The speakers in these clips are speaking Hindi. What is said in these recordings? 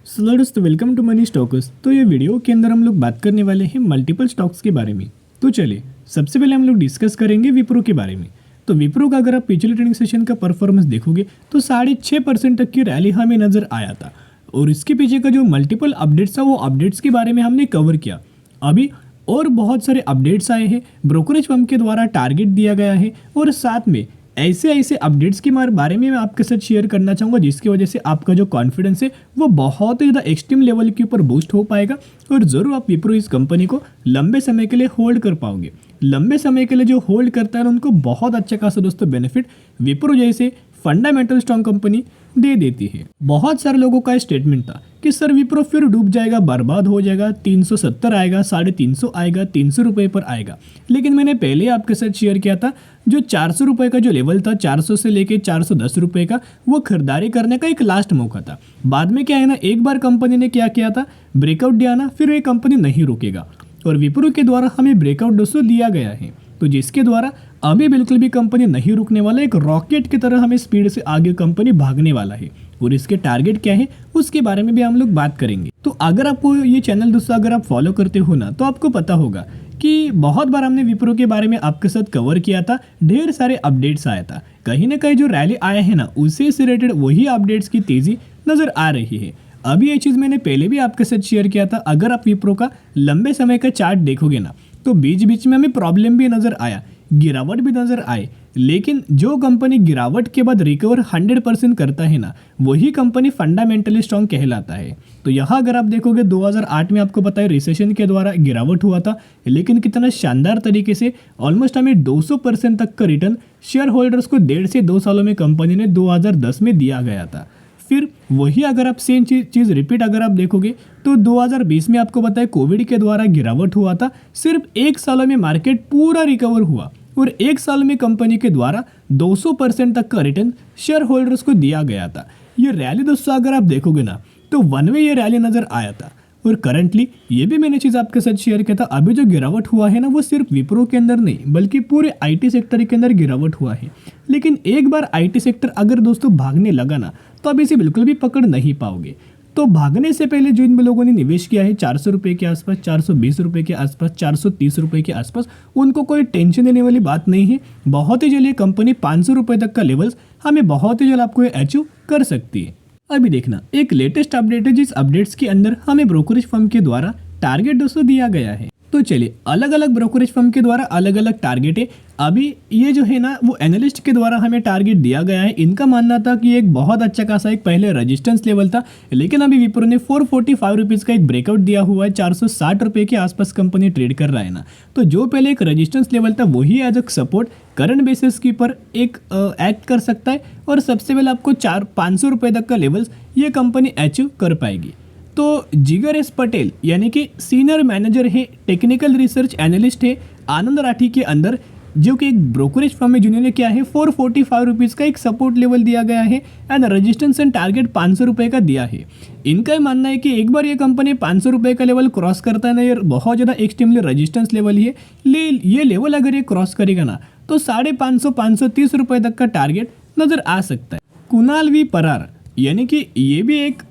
हेलो दोस्तों, वेलकम टू मनी स्टॉक्स। तो ये वीडियो के अंदर हम लोग बात करने वाले हैं मल्टीपल स्टॉक्स के बारे में। तो चलिए सबसे पहले हम लोग डिस्कस करेंगे विप्रो के बारे में। तो विप्रो का अगर आप पिछले ट्रेडिंग सेशन का परफॉर्मेंस देखोगे तो 6.5% तक की रैली हमें नजर आया था और इसके पीछे का जो मल्टीपल अपडेट्स था वो अपडेट्स के बारे में हमने कवर किया। अभी और बहुत सारे अपडेट्स आए हैं, ब्रोकरेज फर्म के द्वारा टारगेट दिया गया है और साथ में ऐसे ऐसे अपडेट्स के बारे में मैं आपके साथ शेयर करना चाहूँगा जिसकी वजह से आपका जो कॉन्फिडेंस है वो बहुत ही ज़्यादा एक्सट्रीम लेवल के ऊपर बूस्ट हो पाएगा और ज़रूर आप विप्रो इस कंपनी को लंबे समय के लिए होल्ड कर पाओगे। लंबे समय के लिए जो होल्ड करता है उनको बहुत अच्छा खासा दोस्तों बेनिफिट विप्रो जैसे फंडामेंटल स्ट्रॉन्ग कंपनी दे देती है। बहुत सारे लोगों का स्टेटमेंट था कि सर विप्रो फिर डूब जाएगा, बर्बाद हो जाएगा, 370 आएगा, 350 आएगा, 300 रुपये पर आएगा। लेकिन मैंने पहले आपके साथ शेयर किया था जो 400 रुपये का जो लेवल था, 400 से लेके 410 रुपये का, वो खरीदारी करने का एक लास्ट मौका था। बाद में क्या है ना, एक बार कंपनी ने क्या किया था, ब्रेकआउट दिया ना, फिर ये कंपनी नहीं रुकेगा और विप्रो के द्वारा हमें ब्रेकआउट दोस्तों दिया गया है। तो जिसके द्वारा अभी बिल्कुल भी कंपनी नहीं रुकने वाला, एक रॉकेट की तरह हमें स्पीड से आगे कंपनी भागने वाला है और इसके टारगेट क्या है उसके बारे में भी हम लोग बात करेंगे। तो अगर आपको ये चैनल दोस्तों अगर आप फॉलो करते हो ना तो आपको पता होगा कि बहुत बार हमने विप्रो के बारे में आपके साथ कवर किया था, ढेर सारे अपडेट्स आया था, कहीं ना कहीं जो रैली आया है ना उसी से रिलेटेड वही अपडेट्स की तेजी नजर आ रही है। अभी ये चीज़ मैंने पहले भी आपके साथ शेयर किया था। अगर आप विप्रो का लंबे समय का चार्ट देखोगे ना तो बीच बीच में हमें प्रॉब्लम भी नजर आया, गिरावट भी नजर आए, लेकिन जो कंपनी गिरावट के बाद रिकवर 100% करता है ना वही कंपनी फंडामेंटली स्ट्रॉन्ग कहलाता है। तो यहाँ अगर आप देखोगे 2008 में आपको पता है रिसेशन के द्वारा गिरावट हुआ था, लेकिन कितना शानदार तरीके से ऑलमोस्ट हमें 200% तक का रिटर्न शेयर होल्डर्स को 1.5 से 2 सालों में कंपनी ने 2010 में दिया गया था। फिर वही अगर आप सेम चीज़ रिपीट अगर आप देखोगे तो 2020 में आपको पता है कोविड के द्वारा गिरावट हुआ था, सिर्फ 1 साल में मार्केट पूरा रिकवर हुआ और 1 साल में कंपनी के द्वारा 200% तक का रिटर्न शेयर होल्डर्स को दिया गया था। ये रैली दोस्तों अगर आप देखोगे ना तो वन वे ये रैली नजर आया था और करंटली ये भी मैंने चीज़ आपके साथ शेयर किया था, अभी जो गिरावट हुआ है ना वो सिर्फ विप्रो के अंदर नहीं बल्कि पूरे आईटी सेक्टर के अंदर गिरावट हुआ है। लेकिन एक बार आईटी सेक्टर अगर दोस्तों भागने लगा ना तो अब इसे बिल्कुल भी पकड़ नहीं पाओगे। तो भागने से पहले जो इन लोगों ने निवेश किया है 400 रुपये के आसपास, 420 रुपये के आसपास, 430 रुपये के आसपास, उनको कोई टेंशन देने वाली बात नहीं है। बहुत ही जल्द ये कंपनी 500 रुपये तक का लेवल्स हमें बहुत ही जल्द आपको अचीव कर सकती है। अभी देखना एक लेटेस्ट अपडेट है जिस अपडेट्स के अंदर हमें ब्रोकरेज फर्म के द्वारा टारगेट दोस्तों दिया गया है। तो चलिए अलग अलग ब्रोकरेज फर्म के द्वारा अलग अलग टारगेट है। अभी ये जो है ना वो एनालिस्ट के द्वारा हमें टारगेट दिया गया है। इनका मानना था कि एक बहुत अच्छा खासा एक पहले रेजिस्टेंस लेवल था, लेकिन अभी विप्रो ने 445 रुपीज़ का एक ब्रेकआउट दिया हुआ है। 460 रुपये के आसपास कंपनी ट्रेड कर रहा है ना, तो जो पहले एक रेजिस्टेंस लेवल था वही as a support current basis के ऊपर एक एक्ट कर सकता है और सबसे पहले आपको 500 रुपये तक का लेवल्स ये कंपनी अचीव कर पाएगी। तो जिगर एस पटेल यानी कि सीनियर मैनेजर है, टेक्निकल रिसर्च एनालिस्ट है आनंद राठी के अंदर, जो कि एक ब्रोकरेज फर्म है जिन्होंने क्या है 445 रुपीज़ का एक सपोर्ट लेवल दिया गया है एंड रेजिस्टेंस एंड टारगेट 500 रुपये का दिया है। इनका मानना है कि एक बार ये कंपनी 500 रुपये का लेवल क्रॉस करता है ना, ये बहुत ज़्यादा एक्सट्रीमली रेजिस्टेंस लेवल ही है, ये लेवल अगर ये क्रॉस करेगा ना तो 550 530 रुपये तक का टारगेट नज़र आ सकता है। कुणाल वी परार यानी कि ये भी एक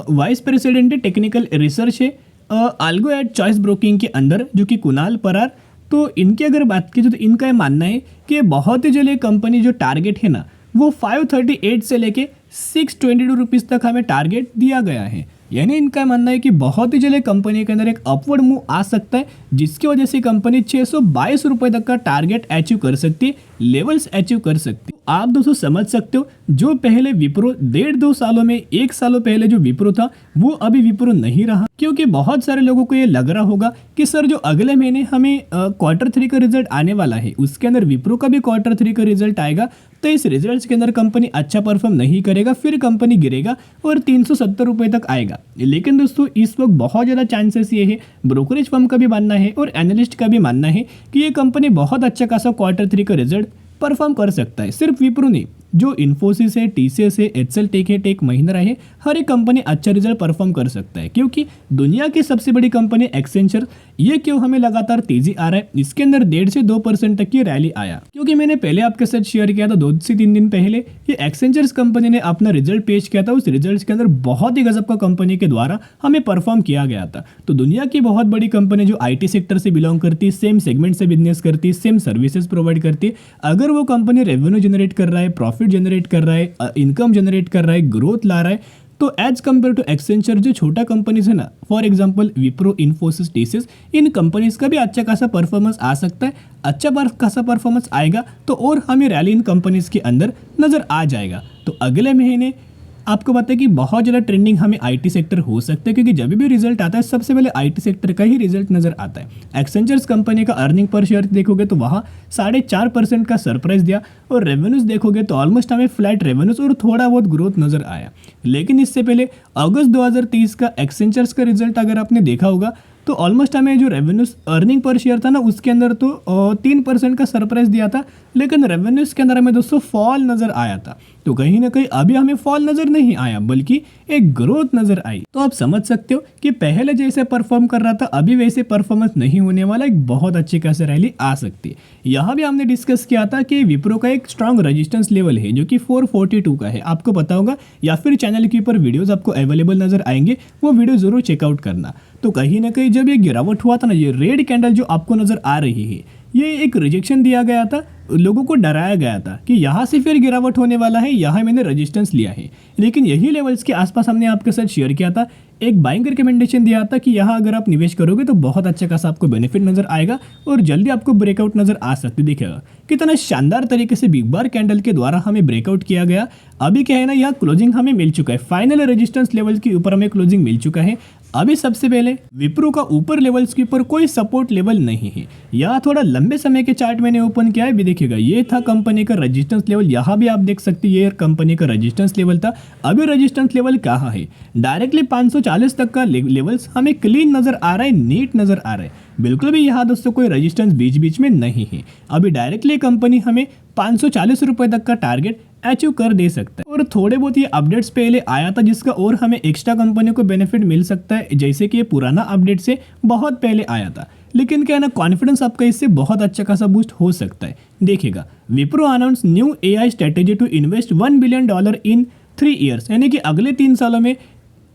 वाइस प्रेसिडेंट है, टेक्निकल रिसर्च है आल्गो एट चॉइस ब्रोकिंग के अंदर, जो कि कुणाल परार। तो इनकी अगर बात की तो इनका ये मानना है कि बहुत ही जल्द कंपनी जो टारगेट है ना वो 538 से लेके 622 रुपीज़ तक हमें टारगेट दिया गया है। यानी इनका मानना है कि बहुत ही जल्द कंपनी के अंदर एक अपवर्ड मूव आ सकता है जिसकी वजह से कंपनी 622 रुपये तक का टारगेट अचीव कर सकती है, लेवल्स अचीव कर सकती है। आप दोस्तों समझ सकते हो जो पहले विप्रो 1.5-2 सालों में 1 सालों पहले जो विप्रो था वो अभी विप्रो नहीं रहा, क्योंकि बहुत सारे लोगों को ये लग रहा होगा कि सर जो अगले महीने हमें Q3 का रिजल्ट आने वाला है उसके अंदर विप्रो का भी Q3 का रिजल्ट आएगा, तो इस रिजल्ट के अंदर कंपनी अच्छा परफॉर्म नहीं करेगा, फिर कंपनी गिरेगा और 370 रुपये तक आएगा। लेकिन दोस्तों इस वक्त बहुत ज़्यादा चांसेस ये है, ब्रोकरेज फर्म का भी मानना है और एनालिस्ट का भी मानना है कि ये कंपनी बहुत अच्छा खासा Q3 का रिजल्ट परफॉर्म कर सकता है। सिर्फ विप्रो नहीं, जो इन्फोसिस है, टीसीएस है, एचएल टेक है, टेक महिंद्रा है, हर एक कंपनी अच्छा रिजल्ट परफॉर्म कर सकता है, क्योंकि दुनिया की सबसे बड़ी कंपनी एक्सेंचर, ये क्यों हमें लगातार तेजी आ रहा है, इसके अंदर 1.5 से 2% तक की रैली आया। क्योंकि मैंने पहले आपके साथ शेयर किया था 2 से 3 दिन पहले कि एक्सेंचर्स कंपनी ने अपना रिजल्ट पेश किया था, उस रिजल्ट के अंदर बहुत ही गजब का कंपनी के द्वारा हमें परफॉर्म किया गया था। तो दुनिया की बहुत बड़ी कंपनी जो आईटी सेक्टर से बिलोंग करती है, सेम सेगमेंट से बिजनेस करती है, सेम सर्विसेज प्रोवाइड करती है, अगर वो कंपनी रेवेन्यू जनरेट कर रहा है, प्रॉफिट जनरेट कर रहा है, इनकम जनरेट कर रहा है, ग्रोथ ला रहा है, तो एज कंपेयर टू एक्सेंचर जो छोटा कंपनीज है ना, for example Wipro, Infosys, TCS, in companies का भी अच्छा खासा परफॉर्मेंस आ सकता है। अच्छा खासा परफॉर्मेंस आएगा तो और हमें रैली इन कंपनीज के अंदर नजर आ जाएगा। तो अगले महीने आपको पता है कि बहुत ज़्यादा ट्रेंडिंग हमें आईटी सेक्टर हो सकता है, क्योंकि जब भी रिजल्ट आता है सबसे पहले आईटी सेक्टर का ही रिजल्ट नजर आता है। एक्सेंचर्स कंपनी का अर्निंग पर शेयर देखोगे तो वहाँ 4.5% का सरप्राइज दिया, और रेवेन्यूज देखोगे तो ऑलमोस्ट हमें फ्लैट रेवेन्यूज और थोड़ा बहुत ग्रोथ नजर आया। लेकिन इससे पहले अगस्त 2023 का एक्सेंचर्स का रिजल्ट अगर आपने देखा होगा तो ऑलमोस्ट हमें जो रेवेन्यूज अर्निंग पर शेयर था ना, उसके अंदर तो 3% का सरप्राइज दिया था, लेकिन रेवेन्यूज के अंदर हमें दोस्तों फॉल नजर आया था। तो कहीं ना कहीं अभी हमें फॉल नजर नहीं आया, बल्कि एक ग्रोथ नजर आई। तो आप समझ सकते हो कि पहले जैसे परफॉर्म कर रहा था अभी वैसे परफॉर्मेंस नहीं होने वाला, एक बहुत अच्छी खासी रैली आ सकती है। यहाँ भी हमने डिस्कस किया था कि विप्रो का एक स्ट्रॉन्ग रेजिस्टेंस लेवल है जो कि 442 का है, आपको पता होगा, या फिर चैनल के ऊपर वीडियोस आपको अवेलेबल नजर आएंगे, वो वीडियो जरूर चेकआउट करना। तो कहीं ना कहीं जब ये गिरावट हुआ था ना, ये रेड कैंडल जो आपको नजर आ रही है, ये एक रिजेक्शन दिया गया था, लोगों को डराया गया था कि यहाँ से फिर गिरावट होने वाला है, यहाँ मैंने रेजिस्टेंस लिया है। लेकिन यही लेवल्स के आसपास हमने आपके साथ शेयर किया था, एक बाइंग रिकमेंडेशन दिया था कि यहाँ अगर आप निवेश करोगे तो बहुत अच्छा खासा आपको बेनिफिट नजर आएगा और जल्दी आपको ब्रेकआउट नजर आ सकती दिखेगा। कितना शानदार तरीके से बिग बार कैंडल के द्वारा हमें ब्रेकआउट किया गया। अभी क्या है ना, यहाँ क्लोजिंग हमें मिल चुका है, फाइनल रेजिस्टेंस लेवल के ऊपर हमें क्लोजिंग मिल चुका है। अभी सबसे पहले विप्रो का ऊपर लेवल्स के ऊपर कोई सपोर्ट लेवल नहीं है। यहाँ थोड़ा लंबे समय के चार्ट मैंने ओपन किया है, भी देखिएगा, ये था कंपनी का रेजिस्टेंस लेवल। यहाँ भी आप देख सकते हैं ये कंपनी का रेजिस्टेंस लेवल था। अभी रेजिस्टेंस लेवल कहाँ है, डायरेक्टली 540 तक का लेवल्स हमें क्लीन नजर आ रहा है, नीट नजर आ रहा है। बिल्कुल भी यहाँ दोस्तों कोई रेजिस्टेंस बीच बीच में नहीं है। अभी डायरेक्टली कंपनी हमें 540 रुपए तक का टारगेट अचीव कर दे सकता है। और थोड़े बहुत ये अपडेट्स पहले आया था जिसका और हमें एक्स्ट्रा कंपनी को बेनिफिट मिल सकता है, जैसे कि ये पुराना अपडेट से बहुत पहले आया था। लेकिन क्या है ना, कॉन्फिडेंस आपका इससे बहुत अच्छा खासा बूस्ट हो सकता है। देखिएगा, Wipro announce new AI strategy to invest $1 billion in 3 years, यानी कि अगले 3 सालों में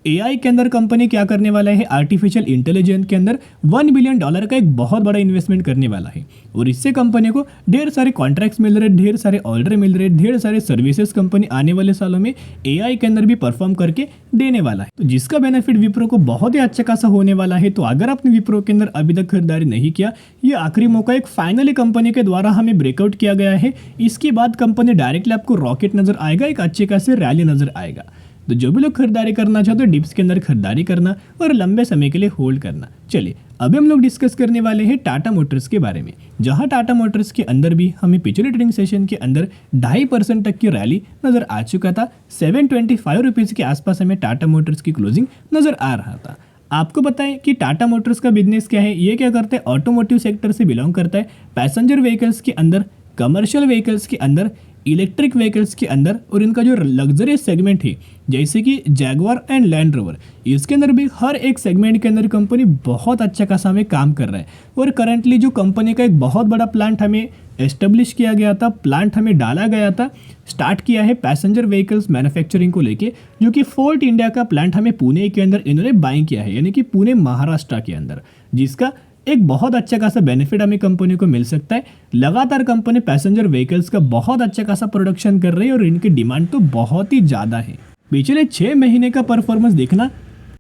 एआई के अंदर कंपनी क्या करने वाला है, आर्टिफिशियल इंटेलिजेंस के अंदर $1 बिलियन का एक बहुत बड़ा इन्वेस्टमेंट करने वाला है। और इससे कंपनी को ढेर सारे कॉन्ट्रैक्ट्स मिल रहे, ढेर सारे ऑर्डर मिल रहे, ढेर सारे सर्विसेज कंपनी आने वाले सालों में एआई के अंदर भी परफॉर्म करके देने वाला है, तो जिसका बेनिफिट विप्रो को बहुत ही अच्छा खासा होने वाला है। तो अगर आपने विप्रो के अंदर अभी तक खरीदारी नहीं किया, ये आखिरी मौका, एक फाइनली कंपनी के द्वारा हमें ब्रेकआउट किया गया है। इसके बाद कंपनी डायरेक्टली आपको रॉकेट नजर आएगा, एक अच्छे खासे रैली नजर आएगा। तो जो भी लोग खरीदारी करना चाहते हो, डिप्स के अंदर खरीदारी करना और लंबे समय के लिए होल्ड करना। चलिए अभी हम लोग डिस्कस करने वाले हैं टाटा मोटर्स के बारे में, जहां टाटा मोटर्स के अंदर भी हमें पिछले ट्रेडिंग सेशन के अंदर 2.5% तक की रैली नजर आ चुका था। 725 रुपीज़ के आसपास हमें टाटा मोटर्स की क्लोजिंग नजर आ रहा था। आपको बताएं कि टाटा मोटर्स का बिजनेस क्या है, ये क्या करता है, ऑटोमोटिव सेक्टर से बिलोंग करता है, पैसेंजर व्हीकल्स के अंदर, कमर्शियल व्हीकल्स के अंदर, इलेक्ट्रिक व्हीकल्स के अंदर, और इनका जो लग्जरी सेगमेंट है जैसे कि जैगवार एंड लैंड रोवर, इसके अंदर भी हर एक सेगमेंट के अंदर कंपनी बहुत अच्छा खासा हमें काम कर रहा है। और करंटली जो कंपनी का एक बहुत बड़ा प्लांट हमें एस्टेब्लिश किया गया था, प्लांट हमें डाला गया था, स्टार्ट किया है पैसेंजर व्हीकल्स मैन्युफैक्चरिंग को लेके, जो कि फोर्ट इंडिया का प्लांट हमें पुणे के अंदर इन्होंने बाइंग किया है, यानी कि पुणे महाराष्ट्र के अंदर, जिसका एक बहुत अच्छा खासा बेनिफिट हमें कंपनी को मिल सकता है। लगातार कंपनी पैसेंजर व्हीकल्स का बहुत अच्छा खासा प्रोडक्शन कर रही है और इनकी डिमांड तो बहुत ही ज़्यादा है। पिछले 6 महीने का परफॉर्मेंस देखना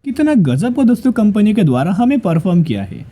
कितना गजब को दोस्तों कंपनी के द्वारा हमें परफॉर्म किया है।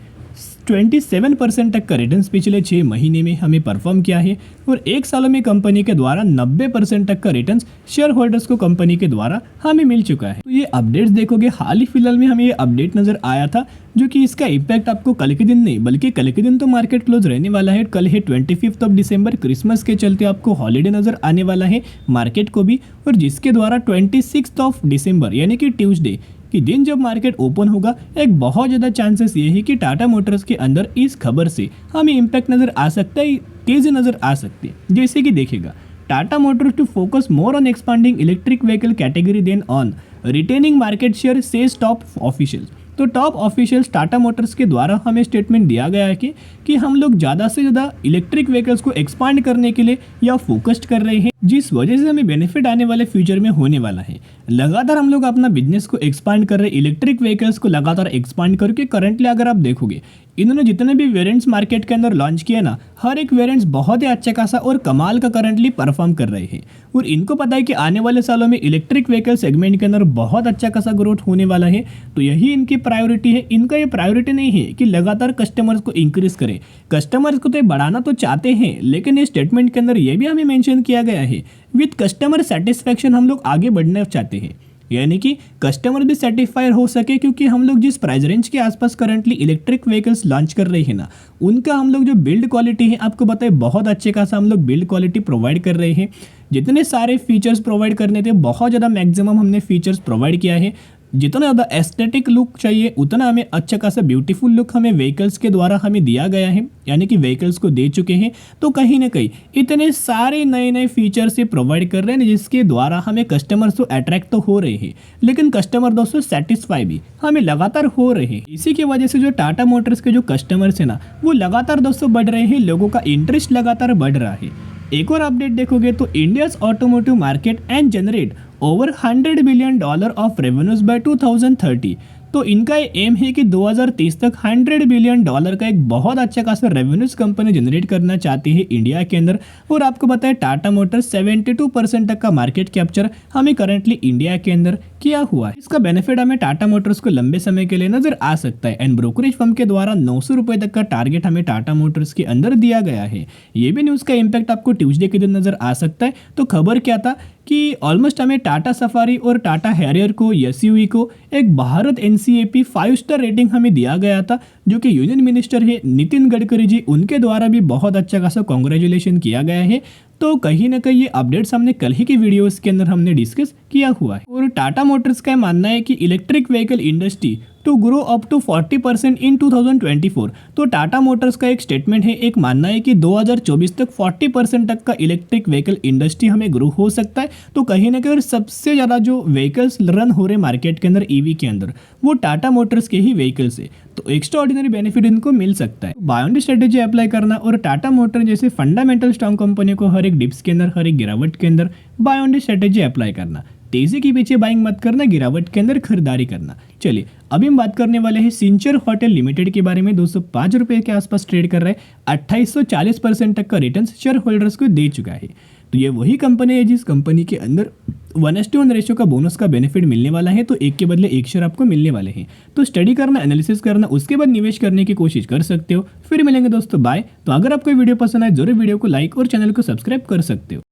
27% तक का रिटर्न्स पिछले 6 महीने में हमें परफॉर्म किया है और 1 साल में कंपनी के द्वारा 90% तक का रिटर्न्स शेयर होल्डर्स को कंपनी के द्वारा हमें मिल चुका है। तो ये अपडेट्स देखोगे, हाल ही फिलहाल में हमें ये अपडेट नजर आया था, जो कि इसका इम्पैक्ट आपको कल के दिन नहीं बल्कि कल के दिन तो मार्केट क्लोज रहने वाला है। कल है 25 दिसंबर, क्रिसमस के चलते आपको हॉलीडे नजर आने वाला है मार्केट को भी, और जिसके द्वारा 26 दिसंबर यानी कि ट्यूसडे कि दिन जब मार्केट ओपन होगा, एक बहुत ज़्यादा चांसेस ये है कि टाटा मोटर्स के अंदर इस खबर से हमें इम्पैक्ट नज़र आ सकता है, तेज़ी नज़र आ सकती है। जैसे कि देखिएगा, Tata Motors to focus more on expanding electric vehicle category than on retaining market share says top officials. तो टॉप ऑफिशियल्स टाटा मोटर्स के द्वारा हमें स्टेटमेंट दिया गया है कि हम लोग ज़्यादा से ज़्यादा इलेक्ट्रिक व्हीकल्स को एक्सपांड करने के लिए या फोकस्ड कर रहे हैं, जिस वजह से हमें बेनिफिट आने वाले फ्यूचर में होने वाला है। लगातार हम लोग अपना बिजनेस को एक्सपांड कर रहे हैं, इलेक्ट्रिक व्हीकल्स को लगातार एक्सपांड करके करंटली अगर आप देखोगे इन्होंने जितने भी वेरिएंट्स मार्केट के अंदर लॉन्च किए ना, हर एक वेरिएंट्स बहुत ही अच्छा खासा और कमाल का करंटली परफॉर्म कर रहे हैं। और इनको पता है कि आने वाले सालों में इलेक्ट्रिक व्हीकल सेगमेंट के अंदर बहुत अच्छा खासा ग्रोथ होने वाला है। तो यही इनकी प्रायोरिटी है। इनका ये प्रायोरिटी नहीं है कि लगातार कस्टमर्स को इंक्रीज करें, कस्टमर्स को तो बढ़ाना तो चाहते हैं, लेकिन इस स्टेटमेंट के अंदर ये भी हमें मेंशन किया गया है विद कस्टमर सेटिस्फैक्शन हम लोग आगे बढ़ना चाहते हैं, यानी कि कस्टमर भी सेटिस्फाइड हो सके, क्योंकि हम लोग जिस प्राइस रेंज के आसपास करंटली इलेक्ट्रिक व्हीकल्स लॉन्च कर रहे हैं ना, उनका हम लोग जो बिल्ड क्वालिटी है आपको बताए बहुत अच्छे खासा हम लोग बिल्ड क्वालिटी प्रोवाइड कर रहे हैं। जितने सारे फीचर्स प्रोवाइड करने थे बहुत ज़्यादा मैक्सिमम हमने फीचर्स प्रोवाइड किया है। जितना ज़्यादा एस्थेटिक लुक चाहिए उतना हमें अच्छा खासा ब्यूटीफुल लुक हमें व्हीकल्स के द्वारा हमें दिया गया है, यानी कि व्हीकल्स को दे चुके हैं। तो कहीं ना कहीं इतने सारे नए नए फीचर्स से प्रोवाइड कर रहे हैं जिसके द्वारा हमें कस्टमर्स तो अट्रैक्ट तो हो रहे हैं, लेकिन कस्टमर दोस्तों सेटिस्फाई भी हमें लगातार हो रहे हैं। इसी की वजह से जो टाटा मोटर्स के जो कस्टमर्स है ना, वो लगातार दोस्तों बढ़ रहे हैं, लोगों का इंटरेस्ट लगातार बढ़ रहा है। एक और अपडेट देखोगे तो India's automotive market and generate over $100 billion of revenues by 2030। तो इनका ये एम है कि 2030 तक $100 बिलियन का एक बहुत अच्छा खासा रेवेन्यूज कंपनी जनरेट करना चाहती है इंडिया के अंदर। और आपको बताए टाटा मोटर्स 72% तक का मार्केट कैप्चर हमें करंटली इंडिया के अंदर किया हुआ है। इसका बेनिफिट हमें टाटा मोटर्स को लंबे समय के लिए नजर आ सकता है। एंड ब्रोकरेज फर्म के द्वारा 900 रुपए तक का टारगेट हमें टाटा मोटर्स के अंदर दिया गया है। ये भी न्यूज़ का इम्पैक्ट आपको ट्यूसडे के दिन नजर आ सकता है। तो खबर क्या था कि ऑलमोस्ट हमें टाटा सफारी और टाटा हैरियर को एसयूवी को एक भारत एनसीएपी 5 स्टार रेटिंग हमें दिया गया था, जो कि यूनियन मिनिस्टर है नितिन गडकरी जी, उनके द्वारा भी बहुत अच्छा खासा कॉन्ग्रेचुलेशन किया गया है। तो कहीं ना कहीं ये अपडेट्स हमने कल ही की वीडियोस के अंदर हमने डिस्कस किया हुआ है। और टाटा मोटर्स का मानना है कि electric vehicle industry to grow up to 40% in 2024। तो टाटा मोटर्स का एक स्टेटमेंट है, एक मानना है कि 2024 तक 40% तक का इलेक्ट्रिक व्हीकल इंडस्ट्री हमें ग्रो हो सकता है। तो कहीं ना कहीं सबसे ज़्यादा जो व्हीकल्स रन हो रहे मार्केट के अंदर ईवी के अंदर, वो टाटा मोटर्स के ही व्हीकल्स है। तो एक्स्ट्रा ऑर्डिनरी बेनिफिट इनको मिल सकता है। बायोंडी स्ट्रेटेजी अप्लाई करना और टाटा मोटर जैसे फंडामेंटल स्ट्रॉन्ग कंपनी को हर एक डिप्स के अंदर, हर एक गिरावट के अंदर बायोंडी स्ट्रेटेजी अप्लाई करना। तेजी के पीछे बाइंग मत करना, गिरावट के अंदर खरीदारी करना। चलिए अभी हम बात करने वाले हैं सिंचर होटल लिमिटेड के बारे में। 205 रुपये के आसपास ट्रेड कर रहा है, 2840% तक का रिटर्न शेयर होल्डर्स को दे चुका है। तो ये वही कंपनी है जिस कंपनी के अंदर 1:1 रेशियो का बोनस का बेनिफिट मिलने वाला है। तो एक के बदले एक शेयर आपको मिलने वाले हैं। तो स्टडी करना, एनालिसिस करना, उसके बाद निवेश करने की कोशिश कर सकते हो। फिर मिलेंगे दोस्तों, बाय। तो अगर आपको वीडियो पसंद आए जरूर वीडियो को लाइक और चैनल को सब्सक्राइब कर सकते हो।